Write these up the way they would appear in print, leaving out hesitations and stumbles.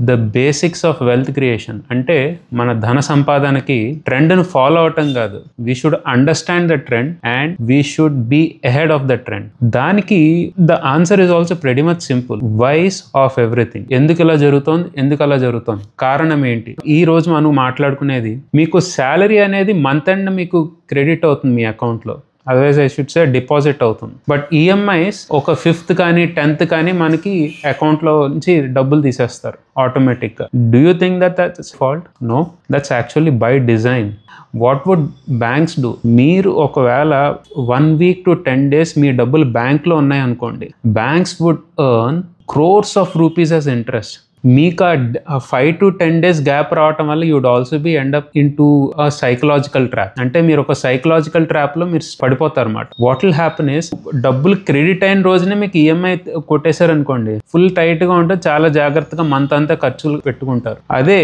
The basics of wealth creation అంటే మన ధన సంపాదనకి ట్రెండ్ను ఫాలో అవటం కాదు. We should understand the trend and we should be ahead of the trend. దానికి the answer is also pretty much simple. Wise of everything. ఎందుకు ఇలా జరుగుతోంది, కారణం ఏంటి? ఈ రోజు మనం మాట్లాడుకునేది మీకు శాలరీ అనేది మంత్ ఎండ్ మీకు క్రెడిట్ అవుతుంది మీ అకౌంట్లో. Otherwise I should say deposit అవుతుంది. బట్ ఈఎంఐస్ ఒక 5th కానీ 10th కానీ మనకి అకౌంట్లో నుంచి డబ్బులు తీసేస్తారు ఆటోమేటిక్గా. Do you think that's fault? No, that's actually by design. What would banks do? మీరు ఒకవేళ 1 week to 10 days మీ డబ్బులు బ్యాంక్లో ఉన్నాయనుకోండి, banks would earn crores of rupees as interest. మీకు ఆ 5 to 10 days గ్యాప్ రావటం వల్ల you'd also be end up in to psychological trap. అంటే మీరు ఒక సైకలాజికల్ ట్రాప్లో మీరు పడిపోతారు అనమాట. వాట్ విల్ హ్యాపన్ ఇస్ డబ్బులు క్రెడిట్ అయిన రోజునే మీకు ఈఎంఐ కొట్టేశారు అనుకోండి, ఫుల్ టైట్గా ఉంటుంది, చాలా జాగ్రత్తగా మంత్ అంతా ఖర్చులు పెట్టుకుంటారు. అదే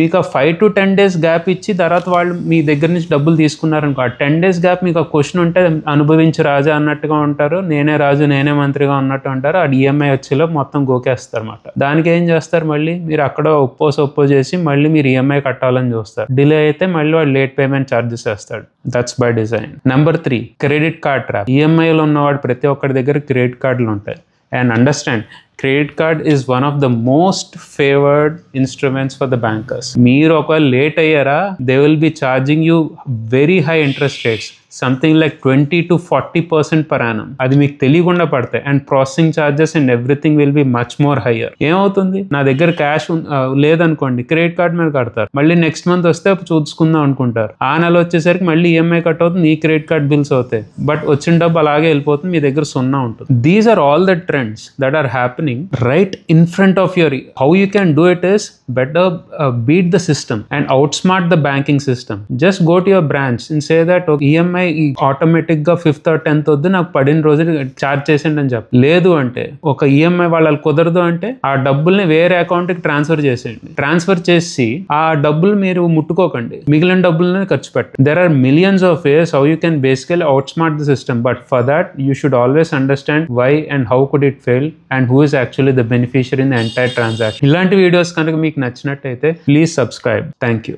మీకు ఆ 5 to 10 days గ్యాప్ ఇచ్చి తర్వాత వాళ్ళు మీ దగ్గర నుంచి డబ్బులు తీసుకున్నారనుకో, ఆ 10 days గ్యాప్ మీకు ఆ క్వశ్చన్ ఉంటే అనుభవించి రాజా అన్నట్టుగా ఉంటారు, నేనే రాజు నేనే మంత్రిగా ఉన్నట్టు ఉంటారు. ఆ ఈఎంఐ వచ్చేలో మొత్తం గోకేస్తారు అనమాట. దానికి ఏం చేస్తారు, మళ్ళీ మీరు అక్కడ ఒప్పో చేసి మళ్ళీ మీరు ఈఎంఐ కట్టాలని చూస్తారు. డిలే అయితే మళ్ళీ వాడు లేట్ పేమెంట్ ఛార్జెస్ వేస్తాడు. That's by design. Number 3, credit card trap. ఈఎంఐలో ఉన్నవాడు ప్రతి ఒక్కరి దగ్గర క్రెడిట్ కార్డులు ఉంటాయి. And understand, credit card is one of the most favoured instruments for the bankers. మీరు ఒకవేళ లేట్ అయ్యారా, they will be charging you very high interest rates, something like 20 to 40% per annum. అది మీకు తెలియకుండా పడతాయి. And processing charges and everything will be much more higher. ఏమవుతుంది, నా దగ్గర క్యాష్ లేదనుకోండి, క్రెడిట్ కార్డ్ మీద కడతారు, మళ్ళీ నెక్స్ట్ మంత్ వస్తే చూసుకుందాం అనుకుంటారు. ఆ నెల వచ్చేసరికి మళ్ళీ ఈఎంఐ కట్ అవుతుంది, ఈ క్రెడిట్ కార్డ్ బిల్స్ అవుతాయి, బట్ వచ్చిన డబ్బు అలాగే వెళ్ళిపోతుంది, మీ దగ్గర 0 ఉంటుంది. These are all the trends that are happening right in front of your. How you can do it is better beat the system and outsmart the banking system. Just go to your branch and say that EMI automatic గా 5th or 10th వద్దు, నాకు 10 రోజులు charge చేసేయండి అని చెప్పి. లేదు అంటే ఒక ఈఎంఐ వాళ్ళకి కుదరదు అంటే ఆ డబ్బుల్ని వేరే అకౌంట్కి ట్రాన్స్ఫర్ చేసేయండి. ట్రాన్స్ఫర్ చేసి ఆ డబ్బులు మీరు ముట్టుకోకండి, మిగిలిన డబ్బులని ఖర్చు పెట్టండి. There are millions of ways how you can basically outsmart the system, but for that you should always understand why and how could it fail and who is actually the beneficiary in the entire transaction. ఇలాంటి videos కనుక మీకు నచ్చినట్టయితే please subscribe. Thank you.